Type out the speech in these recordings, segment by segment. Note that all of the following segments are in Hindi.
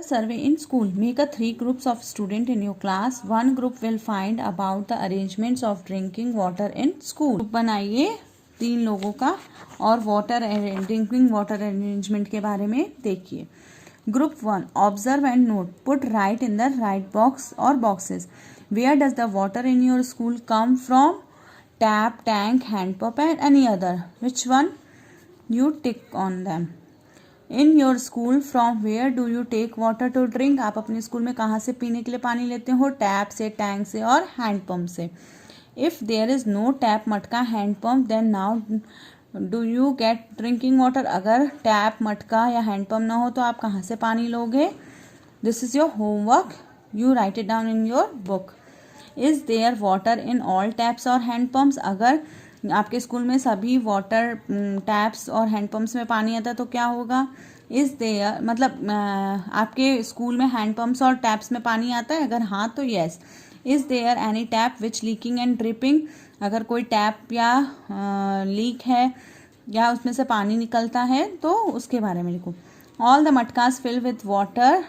survey in school. Make a 3 groups of students in your class. One group will find about the arrangements of drinking water in school. बनाइए 3 लोगों का और ड्रिंकिंग वाटर अरेंजमेंट के बारे में देखिए. Group 1, observe and note. Put right in the right box or boxes. Where does the water in your school come from? Tap, tank, hand pump and any other. Which one? You tick on them. In your school, from where do you take water to drink? आप अपने स्कूल में कहाँ से पीने के लिए पानी लेते हो? टैप से, टैंक से और हैंड पंप से. If there is no tap, मटका, hand pump, then now do you get drinking water? अगर टैप, मटका या हैंड पंप ना हो तो आप कहाँ से पानी लोगे? This is your homework. You write it down in your book. Is there water in all taps or hand pumps? अगर आपके स्कूल में सभी वाटर टैप्स और हैंड पम्प्स में पानी आता है तो क्या होगा? इज देयर मतलब आपके स्कूल में हैंड पम्प्स और टैप्स में पानी आता है? अगर हाँ तो yes. Is there any tap which leaking and dripping? अगर कोई टैप या लीक है या उसमें से पानी निकलता है तो उसके बारे में लिखो. All the matkas fill with water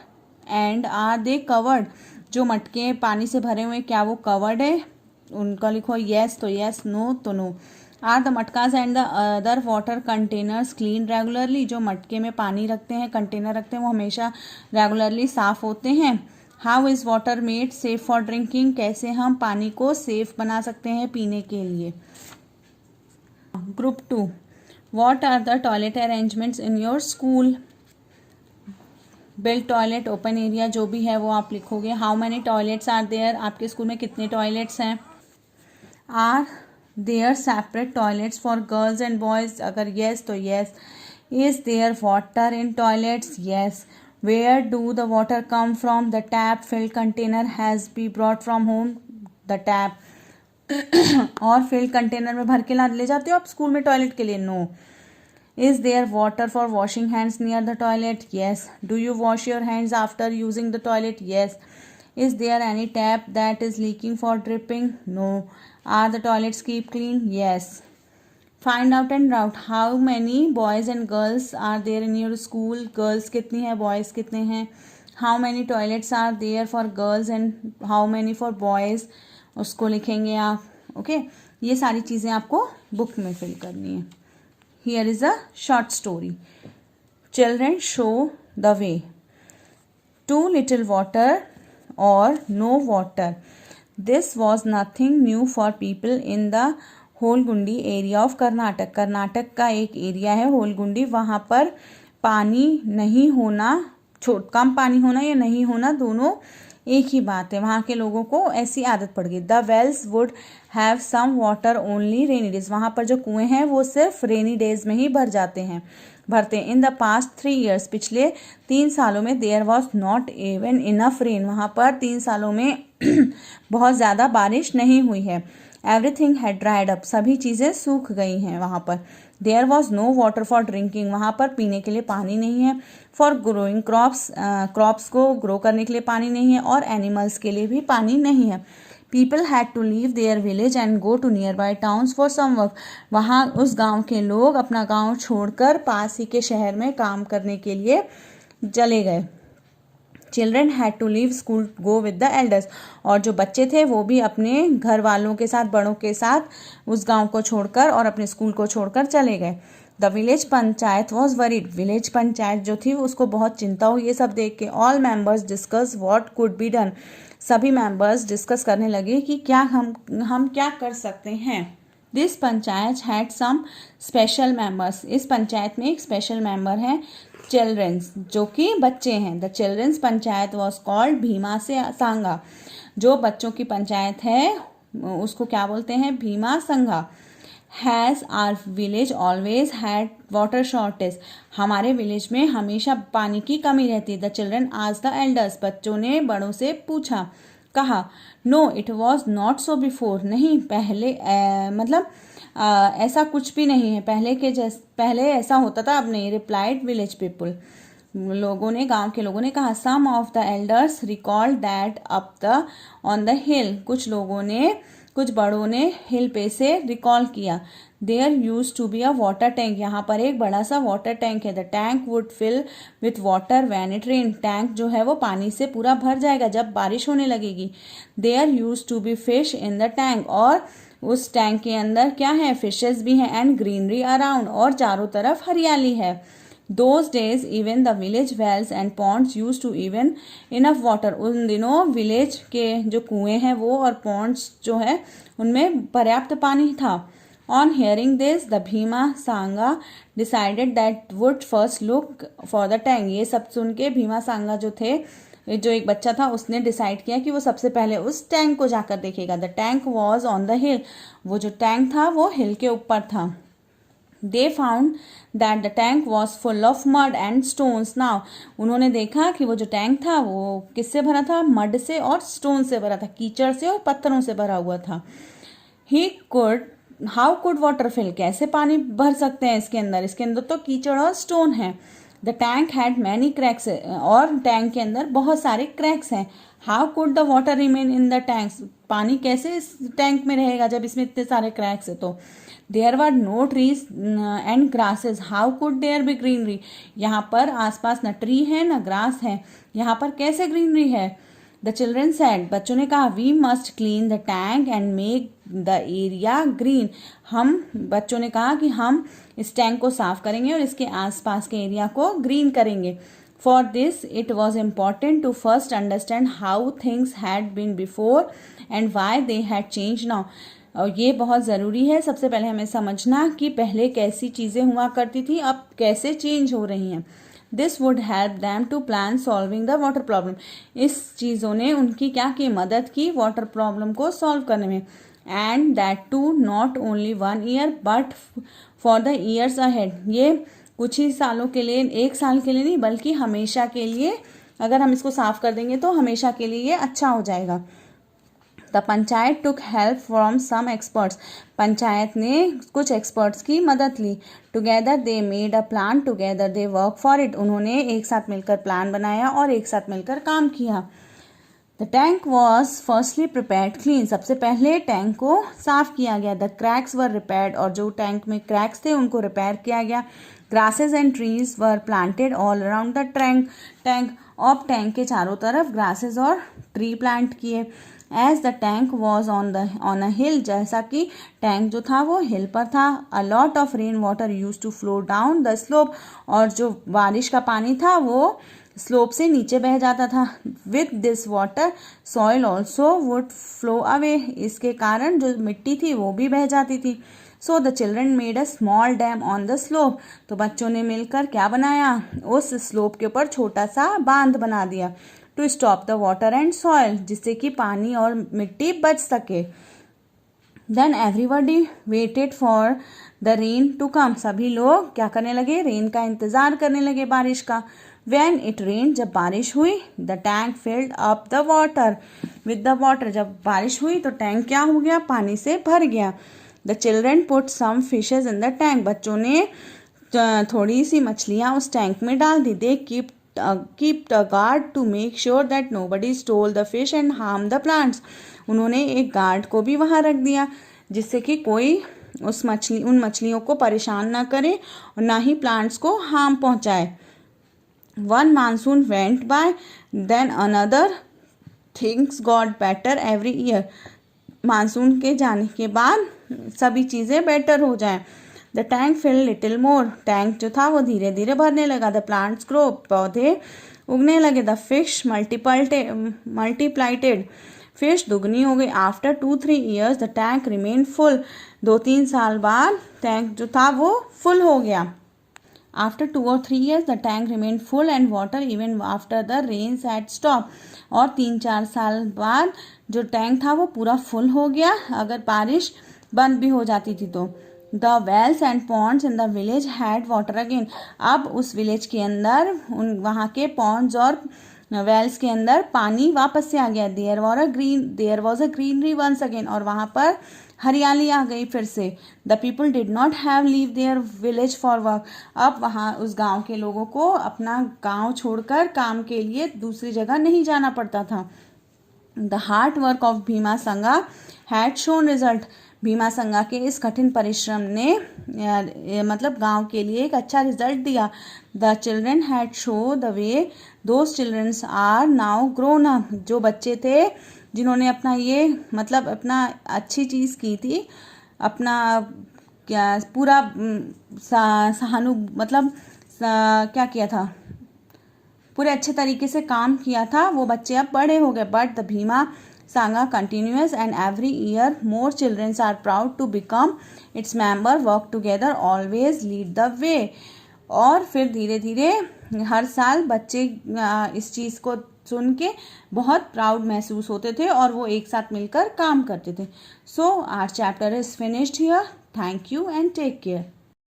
and are they covered? जो मटके पानी से भरे हुए क्या वो कवर्ड है? उनका लिखो येस तो येस, नो तो no. Are the matkas and the other water containers clean regularly? जो मटके में पानी रखते हैं, कंटेनर रखते हैं, वो हमेशा रेगुलरली साफ होते हैं. How is water made safe for drinking? कैसे हम पानी को सेफ बना सकते हैं पीने के लिए. Group 2, what are the toilet arrangements in your school? Build toilet, open area, जो भी है वो आप लिखोगे. How many toilets are there? आपके स्कूल में कितने टॉयलेट्स हैं? Are there separate toilets for girls and boys? अगर येस तो yes. Is there water in toilets? Yes. Where do the water come from? The tap filled container has be brought from home. The tap और फिल्ड कंटेनर में भर के ले जाते हो आप स्कूल में टॉयलेट के लिए? No. Is there water for washing hands near the toilet? Yes. Do you wash your hands after using the toilet? Yes. Is there any tap that is leaking for dripping? No. Are the toilets kept clean? Yes. Find out and route. How many boys and girls are there in your school? Girls कितनी है, boys कितने हैं? How many toilets are there for girls and how many for boys? उसको लिखेंगे आप. ओके ये सारी चीज़ें आपको बुक में फिल करनी है. Here is a short story. Children show the way. Too little water or no water. This was nothing new for people in the होलगुंडी area of Karnataka. Karnataka का एक एरिया है होलगुंडी, वहाँ पर पानी नहीं होना, कम पानी होना या नहीं होना दोनों एक ही बात है. वहाँ के लोगों को ऐसी आदत पड़ गई. The wells would have some water only rainy days. वहाँ पर जो कुएं हैं वो सिर्फ रेनी डेज में ही भरते हैं. इन द पास्ट 3 years, पिछले 3 सालों में there was not even enough rain. वहाँ पर 3 सालों में बहुत ज़्यादा बारिश नहीं हुई है. एवरीथिंग हैड ड्राइड अप, सभी चीज़ें सूख गई हैं वहाँ पर. There was no water for drinking, वहाँ पर पीने के लिए पानी नहीं है. फॉर ग्रोइंग क्रॉप्स को ग्रो करने के लिए पानी नहीं है. और एनिमल्स के लिए भी पानी नहीं है. People had to leave their village and go to nearby towns for some work. वहाँ उस गांव के लोग अपना गांव छोड़कर पास ही के शहर में काम करने के लिए चले गए. Children had to leave school go with the elders. और जो बच्चे थे वो भी अपने घर वालों के साथ, बड़ों के साथ उस गांव को छोड़कर और अपने स्कूल को छोड़कर चले गए. The village panchayat was worried. Village panchayat जो थी उसको बहुत चिंता हुई ये सब देख के. All members discuss what could be done. सभी मेंबर्स डिस्कस करने लगे कि क्या हम क्या कर सकते हैं. This panchayat had some special members. इस पंचायत में एक स्पेशल मेंबर है चिल्ड्रंस, जो कि बच्चे हैं. The childrens panchayat was called Bhima से सांगा. जो बच्चों की पंचायत है उसको क्या बोलते हैं? Bhima Sangha. Has our village always had water shortage. हमारे विलेज में हमेशा पानी की कमी रहती है. द चिल्ड्रन आज द एल्डर्स. बच्चों ने बड़ों से पूछा, कहा. No it was not so before. नहीं पहले ऐसा कुछ भी नहीं है पहले ऐसा होता था अब नहीं. Replied village people. गांव के लोगों ने कहा. Some of the elders recalled that up the on the hill. कुछ लोगों ने कुछ बड़ों ने हिल पे से रिकॉल किया। There used to be a water tank, यहाँ पर एक बड़ा सा वाटर टैंक है। The tank would fill with water when it rain, tank जो है वो पानी से पूरा भर जाएगा जब बारिश होने लगेगी। There used to be fish in the tank, और उस टैंक के अंदर क्या है, फिशेस भी हैं। एंड ग्रीनरी अराउंड, और चारों तरफ हरियाली है। Those days even the village wells and ponds used to even enough water, उन दिनों विलेज के जो कुएं हैं वो और पॉन्ड्स जो है उनमें पर्याप्त पानी था। On hearing this, the Bhima Sangha decided that would first look for the tank. ये सब सुन के भीमा सांगा जो थे, जो एक बच्चा था, उसने डिसाइड किया कि वो सबसे पहले उस टैंक को जाकर देखेगा। The tank was on the हिल, वो जो टैंक था वो हिल के ऊपर था। They found that the tank was full of mud and stones. Now, उन्होंने देखा कि वो जो टैंक था वो किससे भरा था, मड से और स्टोन से भरा था, कीचड़ से और पत्थरों से भरा हुआ था। How could water fill, कैसे पानी भर सकते हैं इसके अंदर तो कीचड़ और स्टोन है। The tank had many cracks, और टैंक के अंदर बहुत सारे क्रैक्स हैं। How could the water remain in the tanks, पानी कैसे इस टैंक में रहेगा जब इसमें इतने सारे क्रैक्स है। तो there were no trees and grasses, how could there be greenery, यहाँ पर आसपास न ट्री है न ग्रास है, यहाँ पर कैसे ग्रीनरी है। द चिल्ड्रन सेड, बच्चों ने कहा, we must clean the tank and make the area green, बच्चों ने कहा कि हम इस टैंक को साफ करेंगे और इसके आसपास के एरिया को ग्रीन करेंगे। For this it was important to first understand how things had been before and why they had change now, और ये बहुत ज़रूरी है सबसे पहले हमें समझना कि पहले कैसी चीज़ें हुआ करती थी, अब कैसे चेंज हो रही हैं। This would help them to plan solving the water problem, इस चीज़ों ने उनकी क्या की, मदद की वाटर प्रॉब्लम को सॉल्व करने में। And that too not only 1 year but for the years ahead, ये कुछ ही सालों के लिए, एक साल के लिए नहीं बल्कि हमेशा के लिए, अगर हम इसको साफ कर देंगे तो हमेशा के लिए ये अच्छा हो जाएगा। The panchayat took help from some experts, panchayat ने कुछ एक्सपर्ट्स की मदद ली। Together they made a plan, together they work for it, उन्होंने एक साथ मिलकर प्लान बनाया और एक साथ मिलकर काम किया। The tank was firstly prepared clean, सबसे पहले टैंक को साफ किया गया। द क्रैक्स वर रिपेयर्ड, और जो टैंक में क्रैक्स थे उनको रिपेयर किया गया। Grasses and trees were planted all around the tank, अब टैंक के चारों तरफ ग्रासेस और ट्री प्लांट किए। As the tank was on a hill, जैसा कि टैंक जो था वो हिल पर था। A lot of rain water used to flow down the slope, और जो बारिश का पानी था वो स्लोप से नीचे बह जाता था। With this water soil also would flow away, इसके कारण जो मिट्टी थी वो भी बह जाती थी। So the children made a small dam on the slope, तो बच्चों ने मिलकर क्या बनाया, उस स्लोप के ऊपर छोटा सा बांध बना दिया। To stop the water and soil, जिससे कि पानी और मिट्टी बच सके। Then everybody waited for the rain to come, सभी लोग क्या करने लगे, रेन का इंतजार करने लगे, बारिश का। When it rained, जब बारिश हुई, the tank filled up the water with the water, जब बारिश हुई तो टैंक क्या हो गया, पानी से भर गया। The children put some fishes in the tank, बच्चों ने थोड़ी सी मछलियाँ उस टैंक में डाल दी। They kept a guard to make sure that nobody stole the fish and harm the plants, उन्होंने एक गार्ड को भी वहाँ रख दिया जिससे कि कोई उन मछलियों को परेशान ना करे और ना ही प्लांट्स को हार्म पहुँचाए। One monsoon went by, then another. Things got better every year. Monsoon के जाने के बाद सभी चीज़ें बेटर हो जाएं। The tank fill little more, tank जो था वो धीरे धीरे भरने लगा। द प्लांट्स ग्रो, पौधे उगने लगे। द फिश मल्टीप्लाइटेड, फिश दुगनी हो गई। After 2-3 years the tank remain full, 2-3 साल बाद टैंक जो था वो फुल हो गया। After 2 or 3 years, the tank remained full and water even after the rains had stopped. और 3-4 साल बाद जो टैंक था वो पूरा फुल हो गया अगर बारिश बंद भी हो जाती थी तो। The wells and ponds in the village had water again. अब उस विलेज के अंदर वहाँ के ponds और वेल्स के अंदर पानी वापस से आ गया। There was a greenery once again, और वहाँ पर हरियाली आ गई फिर से। The people did not have leave their village for work, अब वहाँ उस गांव के लोगों को अपना गांव छोड़कर काम के लिए दूसरी जगह नहीं जाना पड़ता था। The hard work of Bhima संगा हैड शोन रिजल्ट। भीमा संगा के इस कठिन परिश्रम ने मतलब गांव के लिए एक अच्छा रिजल्ट दिया। The children had show the way, those childrens are now grown up. जो बच्चे थे जिन्होंने अपना ये मतलब अपना अच्छी चीज़ की थी, अपना क्या पूरा मतलब क्या किया था, पूरे अच्छे तरीके से काम किया था, वो बच्चे अब बड़े हो गए। But the Bhima Sangha continues and every year more childrens are proud to become its member, work together, always lead the way. और फिर धीरे धीरे हर साल बच्चे इस चीज़ को सुन के बहुत प्राउड महसूस होते थे और वो एक साथ मिलकर काम करते थे। So our chapter is finished here. Thank you and take care.